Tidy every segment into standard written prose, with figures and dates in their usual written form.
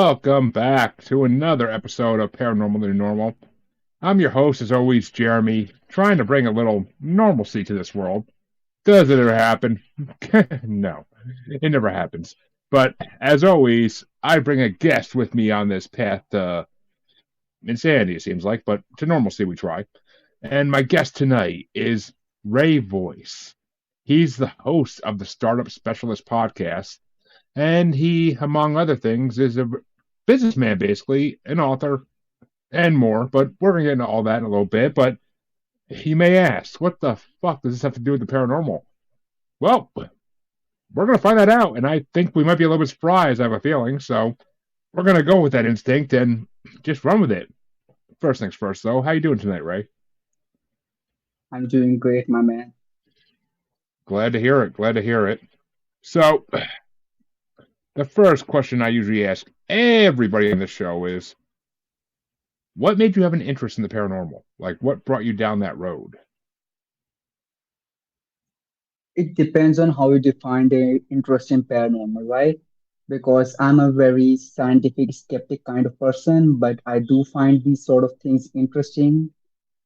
welcome back to another episode of Paranormal New Normal. I'm your host, as always, Jeremy, trying to bring a little normalcy to this world. Does it ever happen? No, it never happens. But as always, I bring a guest with me on this path to insanity, it seems like, but to normalcy we try. And my guest tonight is Ray Voice. He's the host of the Startup Specialist podcast, and he, among other things, is a businessman, basically, an author, and more. But we're going to get into all that in a little bit. But you may ask, what the fuck does this have to do with the paranormal? Well, we're going to find that out. And I think we might be a little bit surprised, I have a feeling. So we're going to go with that instinct and just run with it. First things first, though. How you doing tonight, Ray? I'm doing great, my man. Glad to hear it. Glad to hear it. So, the first question I usually ask everybody in the show is, what made you have an interest in the paranormal? Like, what brought you down that road? It depends on how you define the interest in paranormal, right? Because I'm a very scientific, skeptic kind of person, but I do find these sort of things interesting.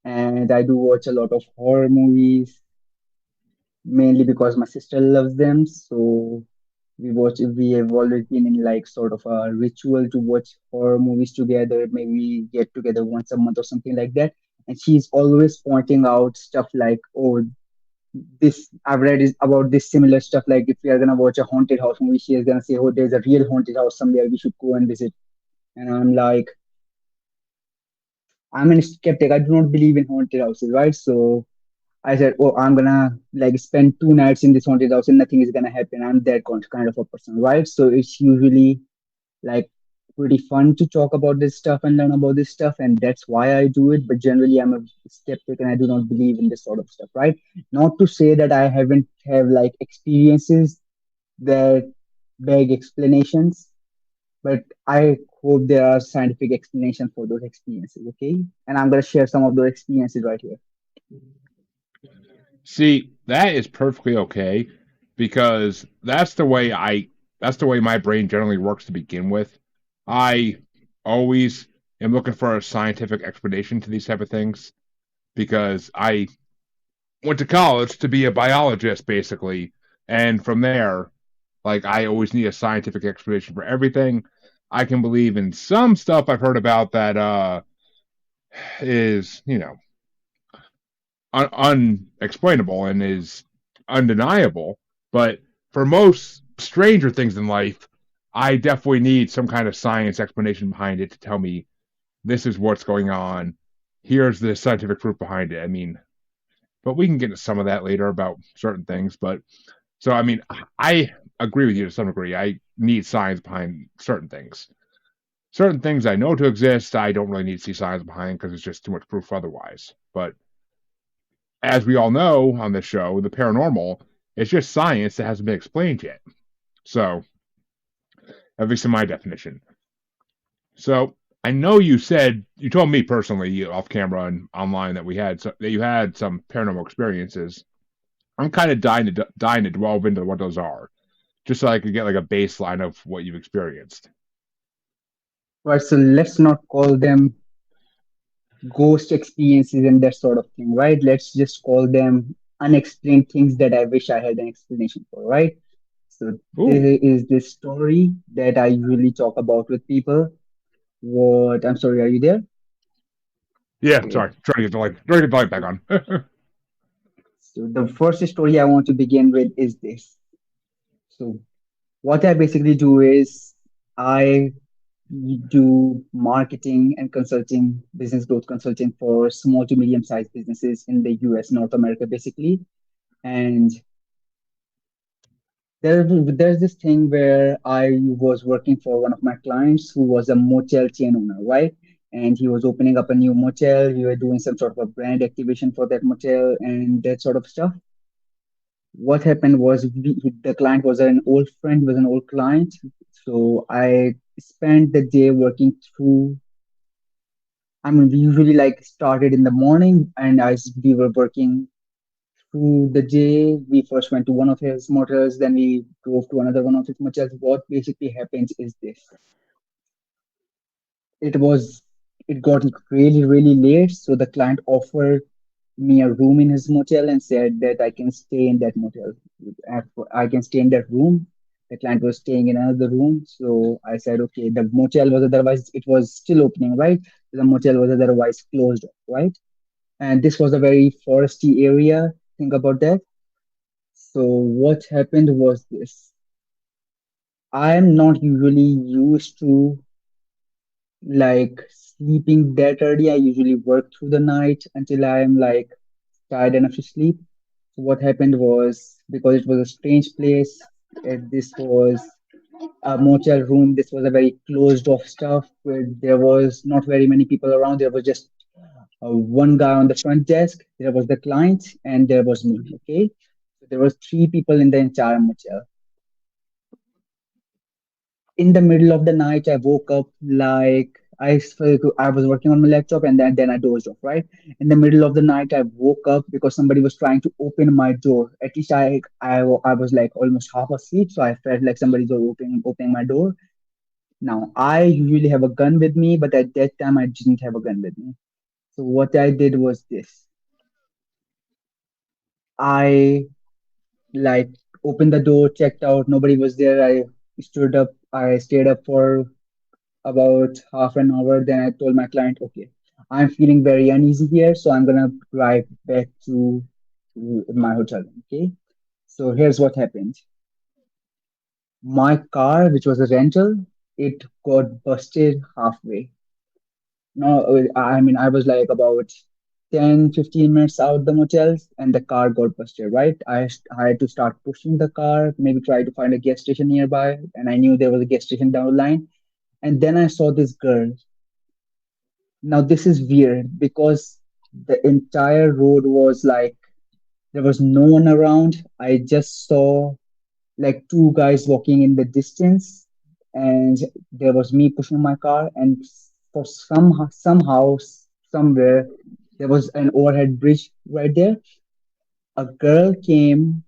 And I do watch a lot of horror movies, mainly because my sister loves them. So we have always been in like sort of a ritual to watch horror movies together. Maybe we get together once a month or something like that. And she's always pointing out stuff like, oh, this I've read is about this similar stuff. Like if we are gonna watch a haunted house movie, she is gonna say, "Oh, there's a real haunted house somewhere. We should go and visit." And I'm like, I'm a skeptic. I do not believe in haunted houses, right? So I said, "Oh, I'm gonna like spend 2 nights in this haunted house and nothing is gonna happen." I'm that kind of a person, right? So it's usually like pretty fun to talk about this stuff and learn about this stuff, and that's why I do it. But generally, I'm a skeptic and I do not believe in this sort of stuff, right? Not to say that I haven't have like experiences that beg explanations, but I hope there are scientific explanations for those experiences. Okay, and I'm gonna share some of those experiences right here. See, that is perfectly okay because that's the way my brain generally works to begin with. I always am looking for a scientific explanation to these type of things because I went to college to be a biologist basically, and from there, like I always need a scientific explanation for everything. I can believe in some stuff I've heard about that is, unexplainable and is undeniable. But for most stranger things in life, I definitely need some kind of science explanation behind it to tell me this is what's going on. Here's the scientific proof behind it. I mean, but we can get into some of that later about certain things. But so, I mean, I agree with you to some degree. I need science behind certain things. Certain things I know to exist, I don't really need to see science behind because it's just too much proof otherwise. But as we all know on this show, the paranormal is just science that hasn't been explained yet. So, at least in my definition. So, I know you told me personally off camera and online that that you had some paranormal experiences. I'm kind of dying to delve into what those are, just so I could get like a baseline of what you've experienced. Right, so let's not call them ghost experiences and that sort of thing, right? Let's just call them unexplained things that I wish I had an explanation for, right? So Ooh, this is this story that I usually talk about with people. What I'm sorry, are you there? yeah. Okay. Sorry, trying to get the light back on. So the first story I want to begin with is this. So what I basically do is I do marketing and consulting, business growth consulting for small to medium sized businesses in the US, North America, basically. And there's this thing where I was working for one of my clients who was a motel chain owner, right? And he was opening up a new motel. We were doing some sort of a brand activation for that motel and that sort of stuff. What happened was the client was an old friend, was an old client. So I spent the day working through. I mean, we usually like started in the morning, and as we were working through the day, we first went to one of his motels, then we drove to another one of his motels. What basically happens is this. it was it got really really late, so the client offered me a room in his motel and said that I can stay in that motel. I can stay in that room. The client was staying in another room, so I said, okay. The motel was otherwise it was still opening, right? The motel was otherwise closed, right? And this was a very foresty area. Think about that. So what happened was this. I am not usually used to like sleeping that early. I usually work through the night until I am like tired enough to sleep. So what happened was because it was a strange place, this was a motel room. This was a very closed off stuff where there was not very many people around. There was just one guy on the front desk. There was the client, and there was me. Okay, so there was three people in the entire motel. In the middle of the night, I woke up like I was working on my laptop and then I dozed off, right? In the middle of the night, I woke up because somebody was trying to open my door. At least I was like almost half asleep, so I felt like somebody was opening my door. Now, I usually have a gun with me, but at that time, I didn't have a gun with me. So what I did was this. I like opened the door, checked out, nobody was there. I stood up, I stayed up for about half an hour. Then I told my client, okay, I'm feeling very uneasy here, so I'm gonna drive back to my hotel room. Okay. So here's what happened. My car, which was a rental, it got busted halfway. No, I mean, I was like about 10, 15 minutes out the motels and the car got busted, right? I had to start pushing the car, maybe try to find a gas station nearby. And I knew there was a gas station down the line. And then I saw this girl. Now this is weird because the entire road was like there was no one around. I just saw like two guys walking in the distance, and there was me pushing my car. And for somehow, somewhere, there was an overhead bridge right there. A girl came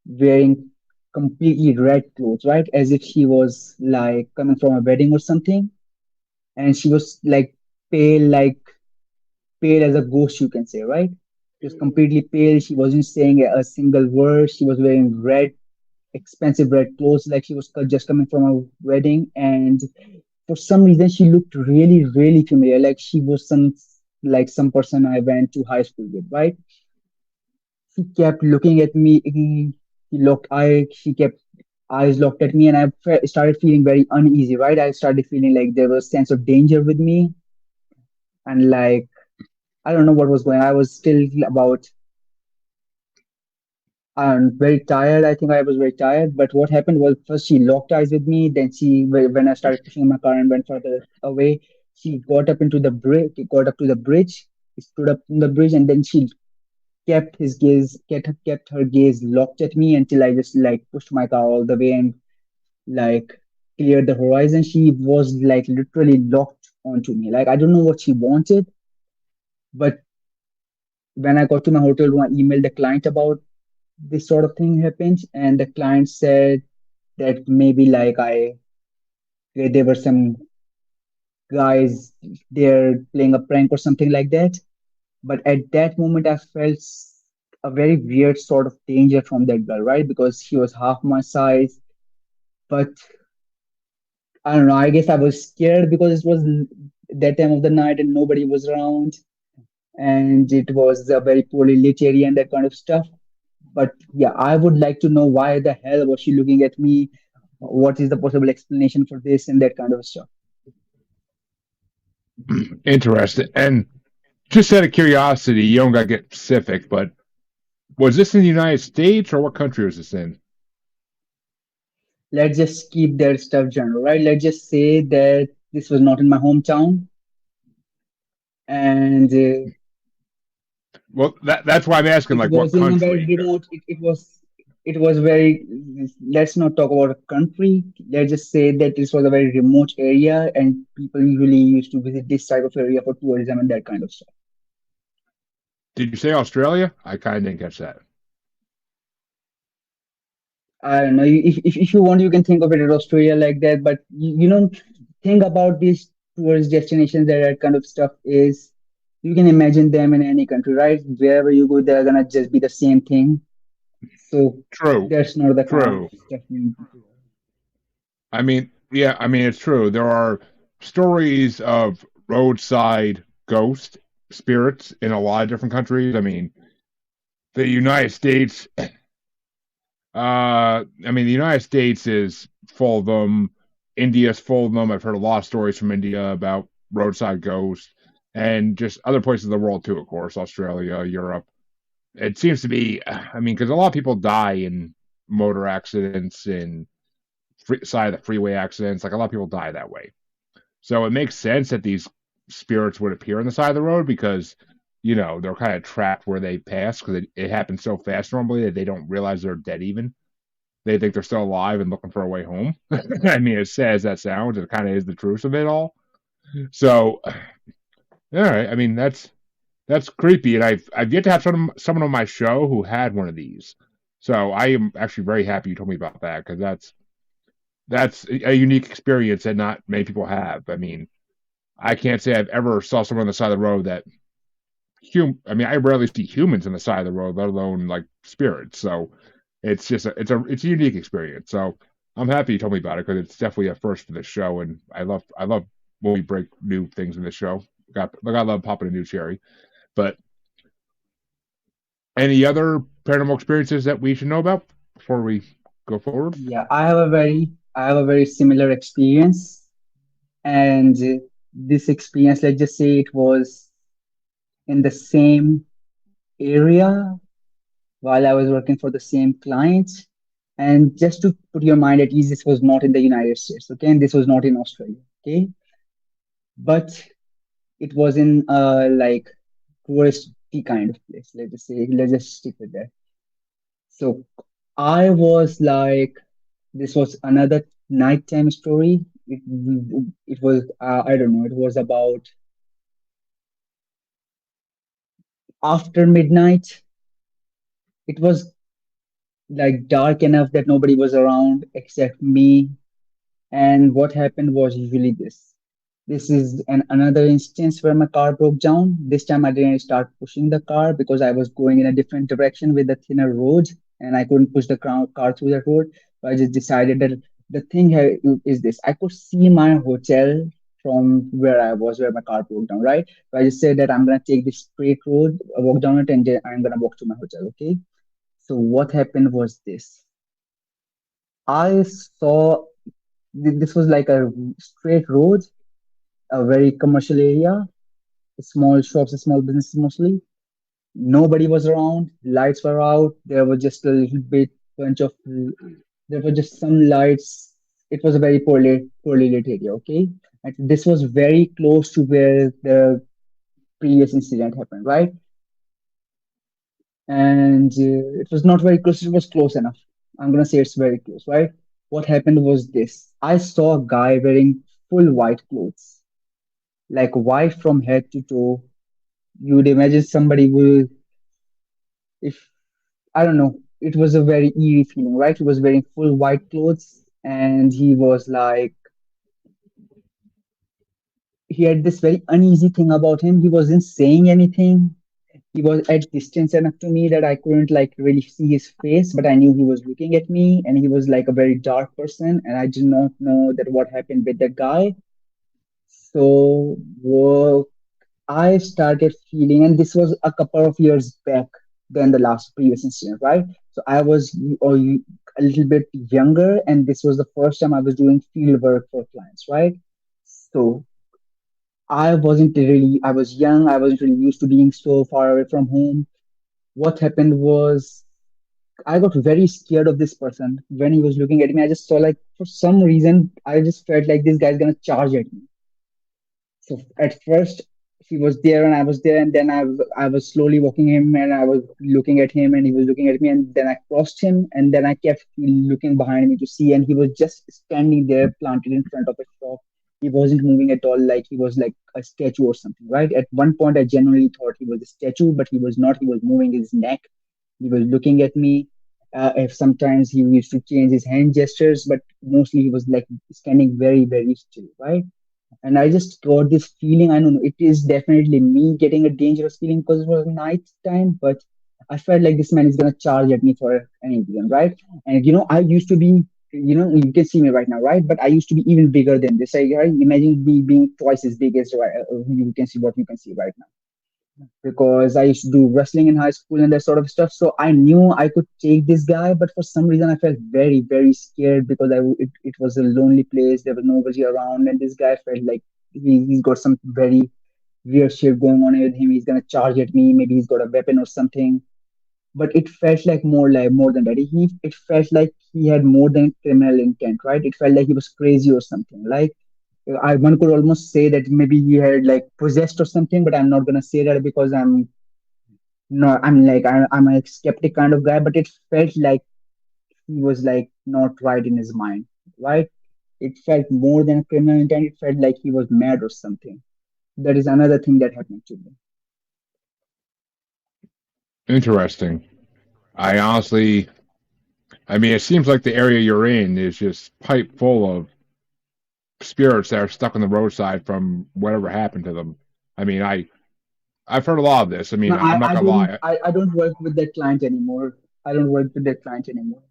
wearing completely red clothes, right, as if she was like coming from a wedding or something, and she was like like pale as a ghost, you can say, right? She was completely pale. She wasn't saying a single word. She was wearing red, expensive red clothes, like she was just coming from a wedding. And for some reason, she looked really, really familiar, like she was some person I went to high school with, right? She kept looking at me. She kept eyes locked at me, and started feeling very uneasy, right? I started feeling like there was a sense of danger with me, and like I don't know what was going on. I was still about very tired. I think I was very tired. But what happened was first she locked eyes with me. Then when I started pushing my car and went further away, she got up into the bridge. Got up to the bridge, stood up on the bridge, and then she kept her gaze locked at me until I just like pushed my car all the way and like cleared the horizon. She was like literally locked onto me. Like I don't know what she wanted, but when I got to my hotel room, I emailed the client about this sort of thing happened, and the client said that maybe like there were some guys there playing a prank or something like that. But at that moment, I felt a very weird sort of danger from that girl, right? Because she was half my size. But I don't know. I guess I was scared because it was that time of the night and nobody was around, and it was a very poorly lit area and that kind of stuff. But yeah, I would like to know why the hell was she looking at me? What is the possible explanation for this and that kind of stuff? Interesting. And just out of curiosity, you don't got to get specific, but was this in the United States or what country was this in? Let's just keep that stuff general, right? Let's just say that this was not in my hometown, and Well, that's why I'm asking, it like, what was in a very country? remote. It was very. Let's not talk about a country. Let's just say that this was a very remote area, and people usually used to visit this type of area for tourism and that kind of stuff. Did you say Australia? I kind of didn't catch that. I don't know. If you want, you can think of it as Australia like that. But think about this. tourist destinations, that kind of stuff is, you can imagine them in any country, right? Wherever you go, they're gonna just be the same thing. So True, that's not the kind of true. stuff we need to do. I mean, yeah, I mean it's true. There are stories of roadside ghost spirits in a lot of different countries. I mean, the United States. I mean, the United States is full of them. India's full of them. I've heard a lot of stories from India about roadside ghosts, and just other places of the world too. Of course, Australia, Europe. It seems to be. I mean, because a lot of people die in motor accidents and side of the freeway accidents. Like a lot of people die that way. So it makes sense that these spirits would appear on the side of the road because, they're kind of trapped where they pass because it happens so fast normally that they don't realize they're dead even. They think they're still alive and looking for a way home. I mean, as sad as that sounds, it kind of is the truth of it all. So, all right. I mean, that's creepy, and I've yet to have someone on my show who had one of these. So I am actually very happy you told me about that because that's a unique experience that not many people have. I mean, I can't say I've ever saw someone on the side of the road that I mean, I rarely see humans on the side of the road, let alone like spirits. So it's just it's a unique experience. So I'm happy you told me about it because it's definitely a first for the show, and I love when we break new things in the show. I love popping a new cherry. But any other paranormal experiences that we should know about before we go forward? Yeah, I have a very similar experience, and this experience, let's just say it was in the same area while I was working for the same client. And just to put your mind at ease, this was not in the United States, okay? And this was not in Australia, okay? But it was in like touristy kind of place. Let's just say, let's just stick with that. So I was like, this was another nighttime story. It was I don't know. It was about after midnight. It was like dark enough that nobody was around except me. And what happened was usually this. This is another instance where my car broke down. This time I didn't start pushing the car because I was going in a different direction with the thinner road and I couldn't push the car through that road. So I just decided that the thing here is this. I could see my hotel from where I was, where my car broke down, right? So I just said that I'm going to take this straight road, walk down it, and then I'm going to walk to my hotel, okay? So what happened was this. I saw this was like a straight road, a very commercial area, small shops, small businesses mostly. Nobody was around, lights were out. There was just a little bit bunch of there were just some lights. It was a very poorly lit area, okay? And this was very close to where the previous incident happened, right? And it was not very close, it was close enough. I'm gonna say it's very close, right? What happened was this. I saw a guy wearing full white clothes, like white from head to toe. You would imagine somebody will, if I don't know, it was a very eerie feeling, right? He was wearing full white clothes and he was like, he had this very uneasy thing about him. He wasn't saying anything. He was at distance enough to me that I couldn't like really see his face, but I knew he was looking at me and he was like a very dark person. And I did not know that what happened with that guy. So, I started feeling, and this was a couple of years back than the last previous incident, right? So I was a little bit younger, and this was the first time I was doing field work for clients, right? So I was young, I wasn't really used to being so far away from home. What happened was I got very scared of this person when he was looking at me. I just saw like, for some reason, I just felt like this guy's gonna charge at me. So at first he was there and I was there, and then I was slowly walking him and I was looking at him and he was looking at me, and then I crossed him and then I kept looking behind me to see, and he was just standing there planted in front of a shop. He wasn't moving at all, like he was like a statue or something, right? At one point I genuinely thought he was a statue, but he was not. He was moving his neck. He was looking at me. If sometimes he used to change his hand gestures, but mostly he was like standing very, very still, right? and I just got this feeling. I don't know. It is definitely me getting a dangerous feeling because it was night time, but I felt like this man is gonna charge at me for any reason, right? And I used to be, you can see me right now, right? But I used to be even bigger than this. I imagine me being twice as big as you can see what you can see right now because I used to do wrestling in high school and that sort of stuff. So I knew I could take this guy, but for some reason I felt very, very scared because it was a lonely place. There was nobody around, and this guy felt like he's got some very weird shit going on with him. He's gonna charge at me. Maybe he's got a weapon or something. But it felt like more than that. It felt like he had more than criminal intent, right? It felt like he was crazy or something. Like one could almost say that maybe he had like possessed or something, but I'm not gonna say that because I'm a skeptic kind of guy, but it felt like he was like not right in his mind, right? It felt more than a criminal intent. It felt like he was mad or something. That is another thing that happened to me. Interesting. I honestly, I mean, it seems like the area you're in is just pipe full of spirits that are stuck on the roadside from whatever happened to them. I mean, I've heard a lot of this. I No, mean, I'm not I gonna don't lie. I don't work with that client anymore. I don't work with that client anymore.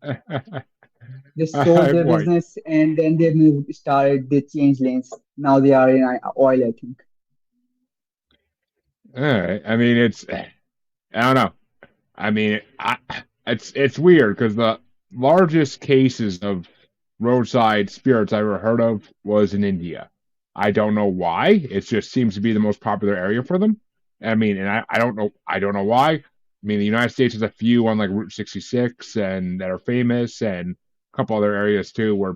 They sold their What? business and then they changed lanes. Now they are in oil, I think. All right. I mean, I don't know. I mean, it's weird because the largest cases of roadside spirits I ever heard of was in India. I don't know why. It just seems to be the most popular area for them. I mean, and I don't know why. I mean, the United States has a few on like Route 66 and that are famous, and a couple other areas too where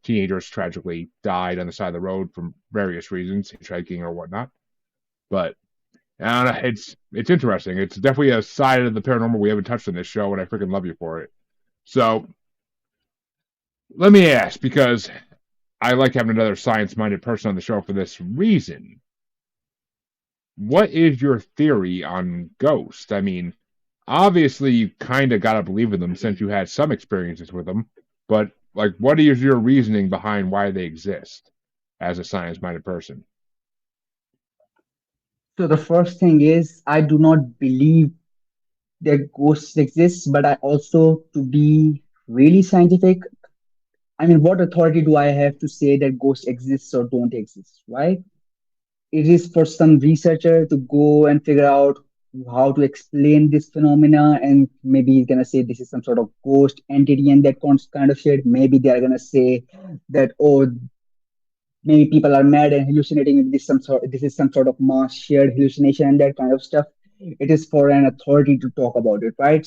teenagers tragically died on the side of the road from various reasons, hitchhiking or whatnot. But and it's interesting. It's definitely a side of the paranormal we haven't touched on this show, and I freaking love you for it. So let me ask, because I like having another science-minded person on the show for this reason. What is your theory on ghosts? I mean, obviously you kind of gotta believe in them since you had some experiences with them, but like, what is your reasoning behind why they exist as a science-minded person? So the first thing is I do not believe that ghosts exist, but I also, to be really scientific, I mean, what authority do I have to say that ghosts exist or don't exist, right? It is for some researcher to go and figure out how to explain this phenomena, and maybe he's gonna say this is some sort of ghost entity and that kind of shit. Maybe they are gonna say that, oh, maybe people are mad and hallucinating. This is some sort of mass shared hallucination and that kind of stuff. It is for an authority to talk about it, right?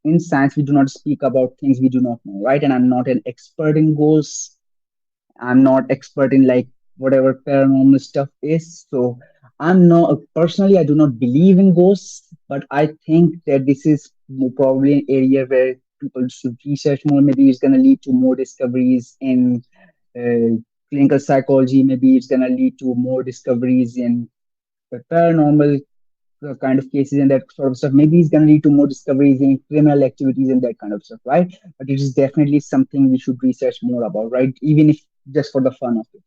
In science we do not speak about things we do not know, right? And I'm not an expert in ghosts. I'm not expert in like whatever paranormal stuff is. So I'm not personally, I do not believe in ghosts, but I think that this is probably an area where people should research more. Maybe it's going to lead to more discoveries in uh, clinical psychology. Maybe it's going to lead to more discoveries in paranormal kind of cases and that sort of stuff. Maybe it's going to lead to more discoveries in criminal activities and that kind of stuff, right? But it is definitely something we should research more about, right? Even if just for the fun of it.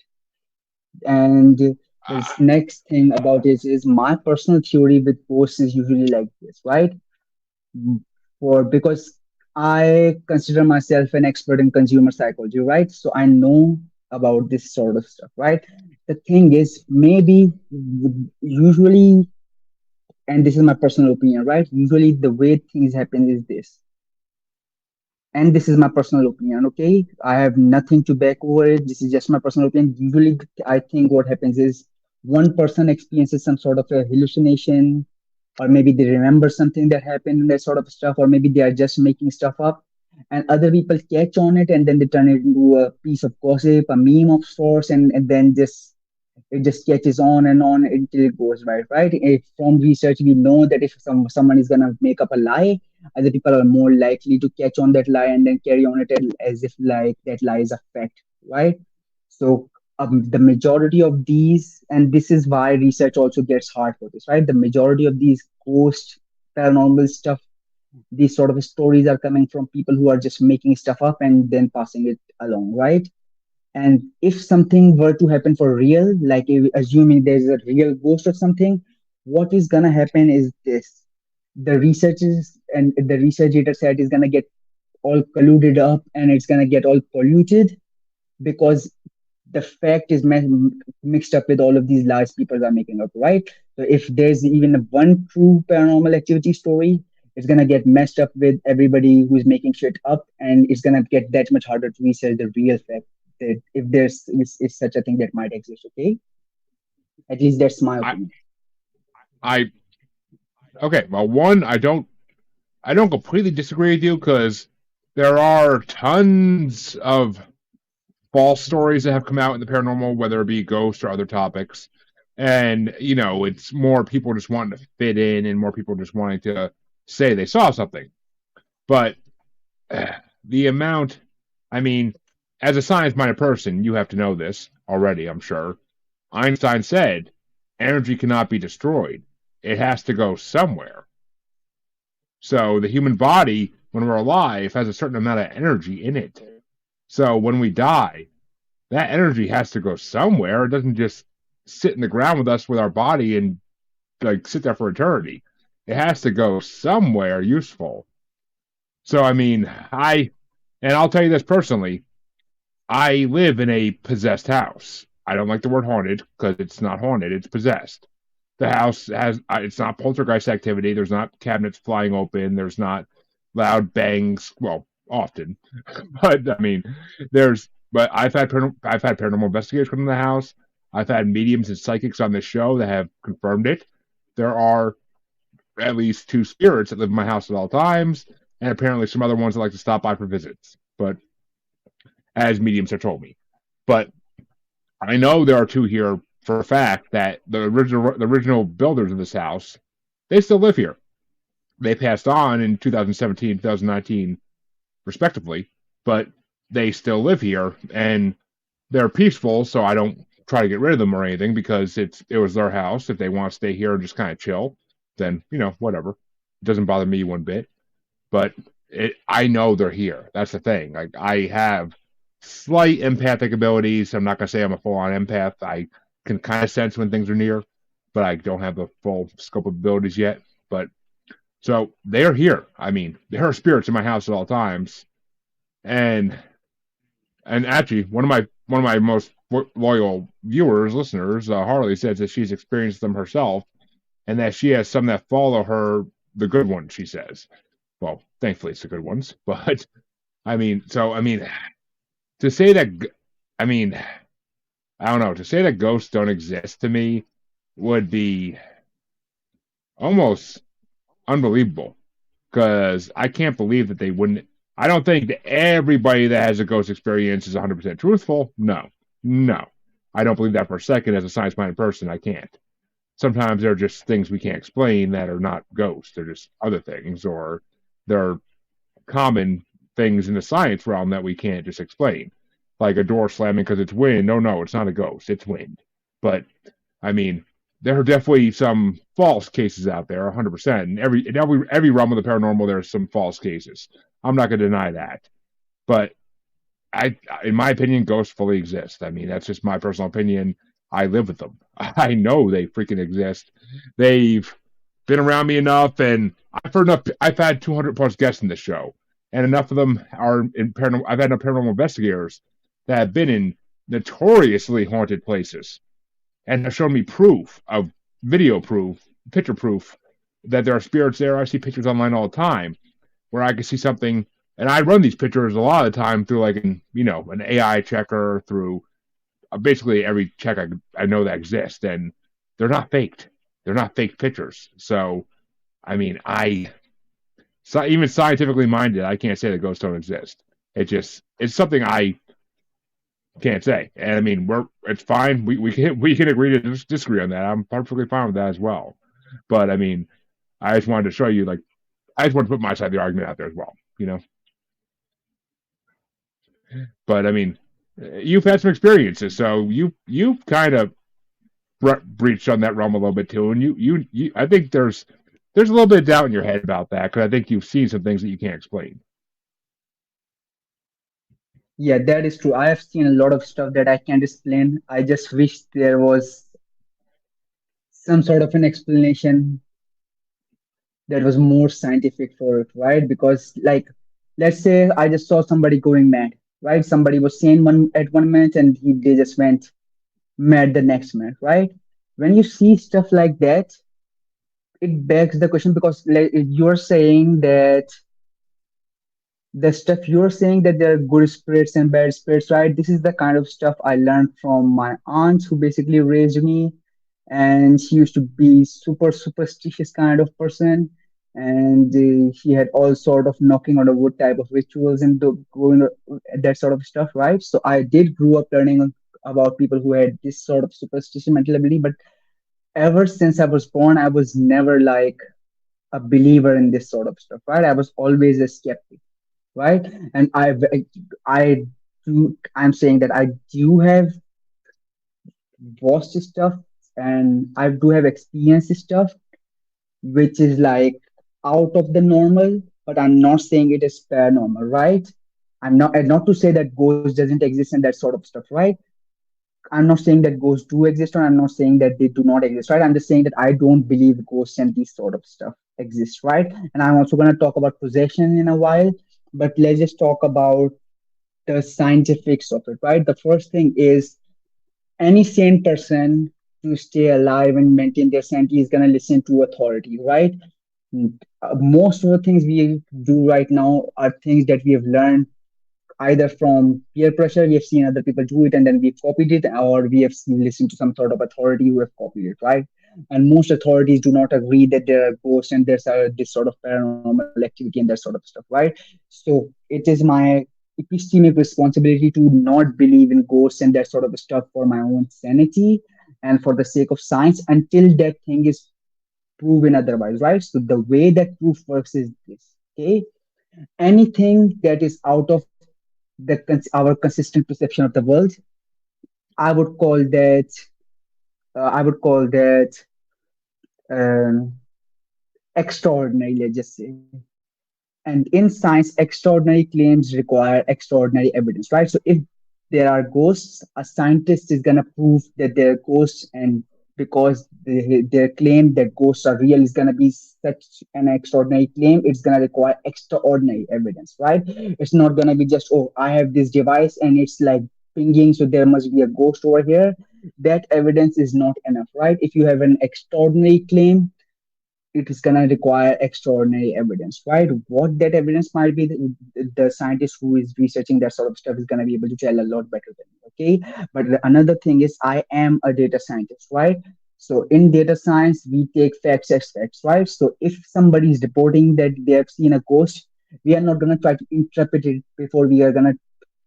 And this Ah, next thing about it is my personal theory with ghosts is usually like this, right? For because I consider myself an expert in consumer psychology, right? So I know about this sort of stuff, right? The thing is, maybe usually, and this is my personal opinion, right? Usually, the way things happen is this, and this is my personal opinion. Okay, I have nothing to back over it. This is just my personal opinion. Usually I think what happens is one person experiences some sort of a hallucination, or maybe they remember something that happened and that sort of stuff, or maybe they are just making stuff up, and other people catch on it and then they turn it into a piece of gossip, a meme of sorts, and then it just catches on until it goes right, right? If from research we know that if someone is gonna make up a lie, other people are more likely to catch on that lie and then carry on it as if like that lie is a fact, right? So the majority of these, and this is why research also gets hard for this, right? The majority of these ghost paranormal stuff, these sort of stories are coming from people who are just making stuff up and then passing it along, right? And if something were to happen for real, like if, assuming there's a real ghost or something, what is gonna happen is this: the researchers and the research data set is gonna get all colluded up, and it's gonna get all polluted because the fact is mixed up with all of these lies people are making up, right? So if there's even one true paranormal activity story, it's gonna get messed up with everybody who's making shit up, and it's gonna get that much harder to research the real fact that if there's is such a thing that might exist. Okay, at least that's my I opinion. I okay. Well, one, I don't completely disagree with you because there are tons of false stories that have come out in the paranormal, whether it be ghosts or other topics. And, it's more people just wanting to fit in and more people just wanting to say they saw something. But the amount, I mean, as a science minded person, you have to know this already, I'm sure. Einstein said energy cannot be destroyed, it has to go somewhere. So the human body, when we're alive, has a certain amount of energy in it. So when we die, that energy has to go somewhere. It doesn't just sit in the ground with us with our body and like sit there for eternity. It has to go somewhere useful. So I mean, I'll tell you this personally, I live in a possessed house. I don't like the word haunted because it's not haunted, it's possessed. The house has it's not poltergeist activity, there's not cabinets flying open, there's not loud bangs, well, often. But I mean, but I've had paranormal investigators come to the house. I've had mediums and psychics on the show that have confirmed it. There are at least two spirits that live in my house at all times, and apparently some other ones that like to stop by for visits. But as mediums have told me, but I know there are two here for a fact that the original builders of this house, they still live here. They passed on in 2017, 2019, respectively, but they still live here and they're peaceful. So I don't try to get rid of them or anything because it was their house. If they want to stay here and just kind of chill, then whatever. It doesn't bother me one bit. But I know they're here. That's the thing. Like I have slight empathic abilities. I'm not gonna say I'm a full on empath. I can kind of sense when things are near, but I don't have the full scope of abilities yet. But so they are here. I mean, there are spirits in my house at all times, and actually, one of my most loyal viewers, listeners, Harley says that she's experienced them herself, and that she has some that follow her, the good ones. She says, well, thankfully it's the good ones, but I mean, to say that, I mean, I don't know, to say that ghosts don't exist to me would be almost unbelievable because I can't believe that they wouldn't. I don't think that everybody that has a ghost experience is 100% truthful. No, no. I don't believe that for a second as a science minded person. I can't. Sometimes they're just things we can't explain that are not ghosts. They're just other things, or they're common things in the science realm that we can't just explain. Like a door slamming because it's wind. No, it's not a ghost. It's wind. But I mean, there are definitely some false cases out there, 100%. And every realm of the paranormal, there's some false cases. I'm not going to deny that. But in my opinion, ghosts fully exist. I mean, that's just my personal opinion. I live with them. I know they freaking exist. They've been around me enough, and I've had 200 plus guests in this show, and enough of them are in paranormal. I've had enough paranormal investigators that have been in notoriously haunted places and have shown me proof of video proof, picture proof that there are spirits there. I see pictures online all the time where I can see something, and I run these pictures a lot of the time through like an AI checker through basically every check I know that exists, and they're not faked. They're not fake pictures. So I mean, even scientifically minded, I can't say that ghosts don't exist. It's something I can't say. And I mean, it's fine. We can agree to disagree on that. I'm perfectly fine with that as well. But I mean, I just wanted to show you, like, I just want to put my side of the argument out there as well. But I mean, you've had some experiences, so you've kind of breached on that realm a little bit too. And I think there's a little bit of doubt in your head about that because I think you've seen some things that you can't explain. Yeah, that is true. I have seen a lot of stuff that I can't explain. I just wish there was some sort of an explanation that was more scientific for it, right? Because, like, let's say I just saw somebody going mad, right? Somebody was sane one at 1 minute and they just went mad the next minute, right? When you see stuff like that, it begs the question because, like, you're saying that the stuff you're saying that there are good spirits and bad spirits, right? This is the kind of stuff I learned from my aunt who basically raised me, and she used to be super superstitious kind of person, and she had all sort of knocking on the wood type of rituals and going that sort of stuff, right? So I did grew up learning about people who had this sort of superstitious mental ability, but ever since I was born, I was never like a believer in this sort of stuff, right? I was always a skeptic, right? And I I'm saying that I do have watched stuff and I do have experienced stuff which is like out of the normal, but I'm not saying it is paranormal, right? I'm not, and not to say that ghost doesn't exist and that sort of stuff, right? I'm not saying that ghosts do exist, or I'm not saying that they do not exist, right? I'm just saying that I don't believe ghosts and these sort of stuff exist, right? And I'm also going to talk about possession in a while, but let's just talk about the scientifics of it, right? The first thing is any sane person to stay alive and maintain their sanity is going to listen to authority, right? Most of the things we do right now are things that we have learned either from peer pressure, we have seen other people do it and then we've copied it, or we have seen, listened to some sort of authority who have copied it, right? And most authorities do not agree that there are ghosts and there's this sort of paranormal activity and that sort of stuff, right? So it is my epistemic responsibility to not believe in ghosts and that sort of stuff for my own sanity and for the sake of science until that thing is proven otherwise, right? So the way that proof works is this, okay? Anything that is out of our consistent perception of the world, I would call that I would call that um, extraordinary, let's just say. And in science, extraordinary claims require extraordinary evidence, right? So if there are ghosts, a scientist is going to prove that there are ghosts, and because their claim that ghosts are real is going to be such an extraordinary claim, it's going to require extraordinary evidence, right? It's not going to be just, oh, I have this device and it's like pinging, so there must be a ghost over here. That evidence is not enough, right? If you have an extraordinary claim, it is going to require extraordinary evidence, right? What that evidence might be, the scientist who is researching that sort of stuff is going to be able to tell a lot better than me, okay? But another thing is, I am a data scientist, right? So in data science, we take facts as facts, right? So if somebody is reporting that they have seen a ghost, we are not going to try to interpret it before we are going to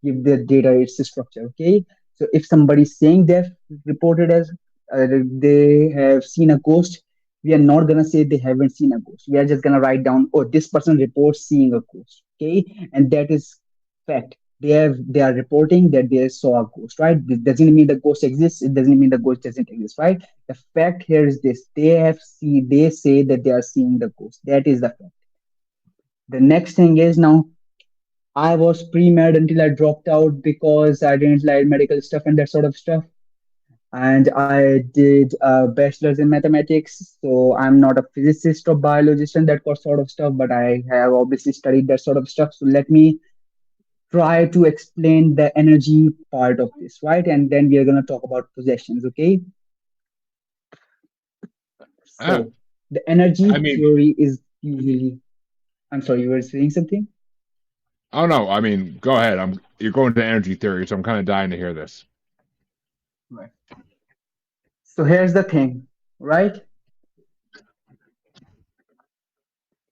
give the data its structure, okay? So if somebody is saying they've reported as they have seen a ghost, we are not going to say they haven't seen a ghost. We are just going to write down, oh, this person reports seeing a ghost, okay? And that is fact. They are reporting that they saw a ghost, right? This doesn't mean the ghost exists. It doesn't mean the ghost doesn't exist, right? The fact here is this: they say that they are seeing the ghost. That is the fact. The next thing is, now I was pre-med until I dropped out because I didn't like medical stuff and that sort of stuff. And I did a bachelor's in mathematics. So I'm not a physicist or biologist and that sort of stuff, but I have obviously studied that sort of stuff. So let me try to explain the energy part of this, right? And then we are going to talk about possessions, okay? Uh, So the energy I mean, theory is usually, I'm sorry, you were saying something? oh no, I mean, go ahead. You're going to energy theory, so I'm kind of dying to hear this. Right. So here's the thing, right?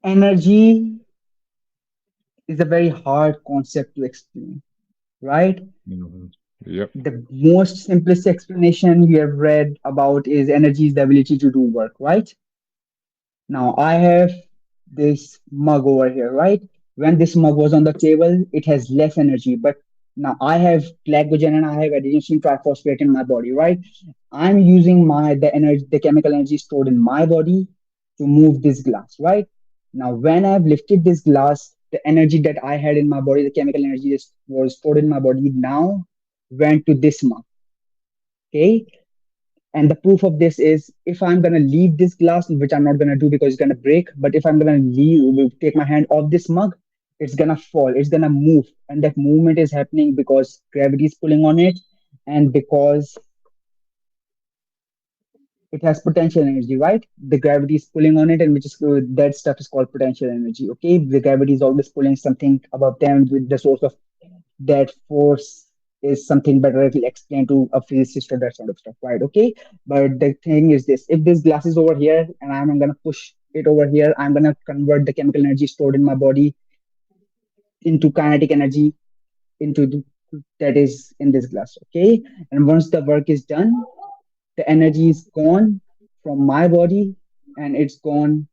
Energy is a very hard concept to explain, right? Mhm. Yep. The most simplest explanation you have read about is energy is the ability to do work, right? Now I have this mug over here, right? When this mug was on the table, it has less energy, but now I have glycogen and I have adenosine triphosphate in my body, right? I'm using the energy, the chemical energy stored in my body to move this glass, right? Now, when I've lifted this glass, the energy that I had in my body, the chemical energy that was stored in my body, now went to this mug. Okay. And the proof of this is if I'm gonna leave this glass, which I'm not gonna do because it's gonna break, but if I'm gonna take my hand off this mug, it's gonna fall, it's gonna move. And that movement is happening because gravity is pulling on it and because it has potential energy, right? The gravity is pulling on it, and which is that stuff is called potential energy. Okay, the gravity is always pulling something above them. With the source of that force is something better if we explain to a physicist or that sort of stuff, right? Okay, but the thing is this: if this glass is over here and I'm gonna push it over here, I'm gonna convert the chemical energy stored in my body into kinetic energy into that is in this glass. Okay, and once the work is done, the energy is gone from my body and it's gone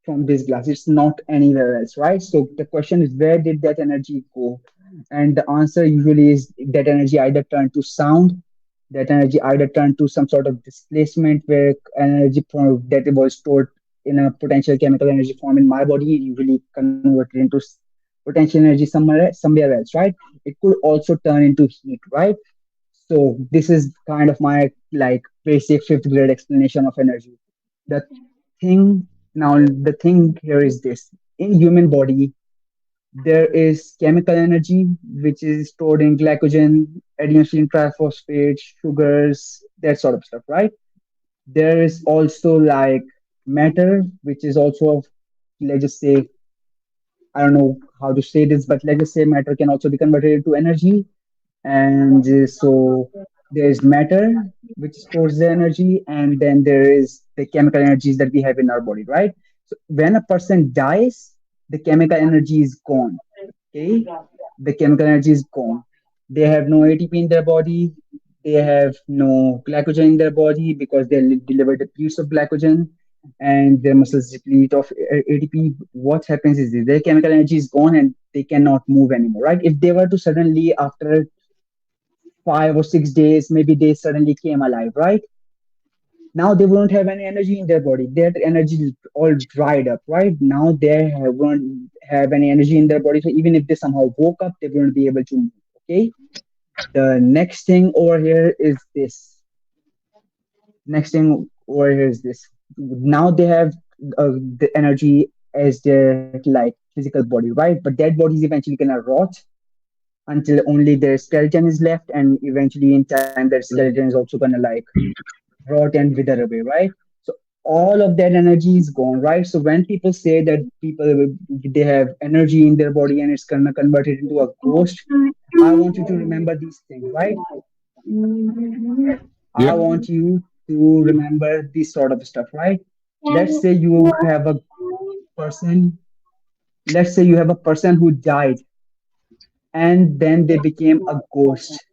from this glass. It's not anywhere else, right? So the question is, where did that energy go? And the answer usually is that energy either turned to sound, that energy either turned to some sort of displacement where energy from that was stored in a potential chemical energy form in my body usually converted into potential energy somewhere else, right? It could also turn into heat, right? So this is kind of my like basic fifth grade explanation of energy. The the thing here is this: in human body, there is chemical energy which is stored in glycogen, adenosine triphosphate, sugars, that sort of stuff, right? There is also like matter, which is also of, let's just say, I don't know how to say this, but let's just say matter can also be converted into energy. And so there's matter which stores the energy, and then there is the chemical energies that we have in our body, right? So when a person dies, the chemical energy is gone. Okay, the chemical energy is gone. They have no ATP in their body. They have no glycogen in their body because they deliver the use of glycogen, and their muscles deplete of ATP. What happens is their chemical energy is gone and they cannot move anymore, right? If they were to suddenly, after 5 or 6 days, maybe they suddenly came alive, right? Now they won't have any energy in their body. Their energy is all dried up, right? Now won't have any energy in their body. So even if they somehow woke up, they won't be able to move. Okay. The next thing over here is this. Next thing over here is this. Now they have the energy as their like physical body, right? But that body is eventually gonna rot until only their skeleton is left, and eventually in time their skeleton is also gonna like rot and wither away, right? So all of that energy is gone, right? So when people say that they have energy in their body and it's gonna convert it into a ghost, I want you to remember these things, right? I Yep. want you to remember this sort of stuff, right? Let's say you have a person, let's say you have a person who died and then they became a ghost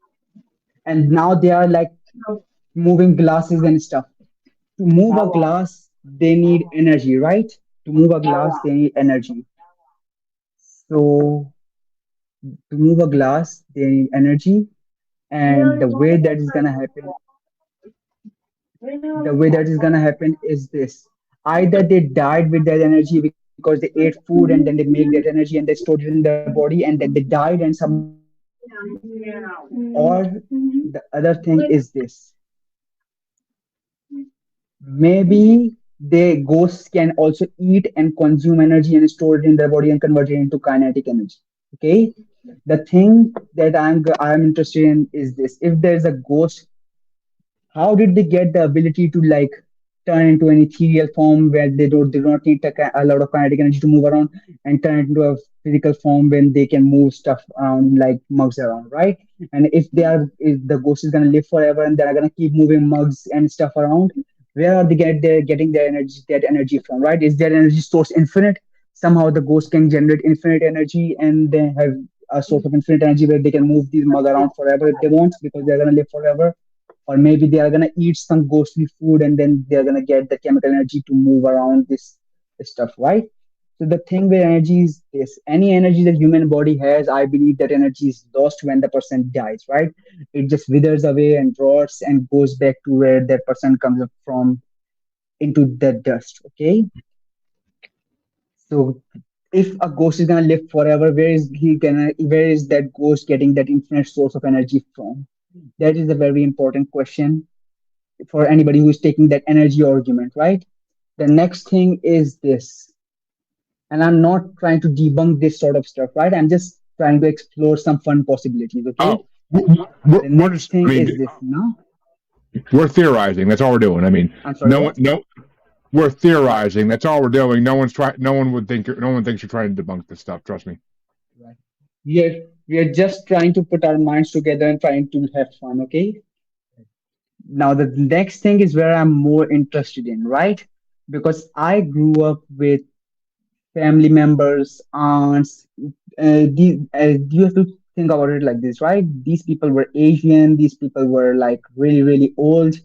and now they are like moving glasses and stuff. To move a glass, they need energy, right? To move a glass, they need energy. So to move a glass, they need energy. And the way that is gonna happen is this. Either they died with that energy because they ate food and then they make that energy and they stored it in their body and then they died and somehow they came alive. Or the other thing is this. Maybe the ghosts can also eat and consume energy and store it in their body and convert it into kinetic energy. Okay. The thing that I'm interested in is this: if there's a ghost, how did they get the ability to like turn into an ethereal form where they do not need a lot of kinetic energy to move around and turn it into a physical form when they can move stuff around like mugs around, right? And if the ghost is gonna live forever and they're gonna keep moving mugs and stuff around, where are they getting their energy that energy from, right? Is their energy source infinite? Somehow the ghost can generate infinite energy and they have a source of infinite energy where they can move these mug around forever if they want because they're gonna live forever. Or maybe they are going to eat some ghostly food and then they're going to get the chemical energy to move around this stuff, right? So the thing with energy is this: any energy that human body has, I believe that energy is lost when the person dies, right? It just withers away and rots and goes back to where that person comes up from, into the dust. Okay. So if a ghost is gonna live forever, where is that ghost getting that infinite source of energy from? That is a very important question for anybody who is taking that energy argument, right? The next thing is this, and I'm not trying to debunk this sort of stuff, right? I'm just trying to explore some fun possibilities, okay? Oh, we're, The we're next just. I thing mean, is this, no? we're theorizing. That's all we're doing. I mean, I'm sorry, no what? one, no, we're theorizing. That's all we're doing. No one's trying. No one would think. No one thinks you're trying to debunk this stuff. Trust me. Right. We are just trying to put our minds together and trying to have fun, okay? Now the next thing is where I'm more interested in, right? Because I grew up with family members, aunts. You have to think about it like this, right? These people were Asian. These people were like really, really old.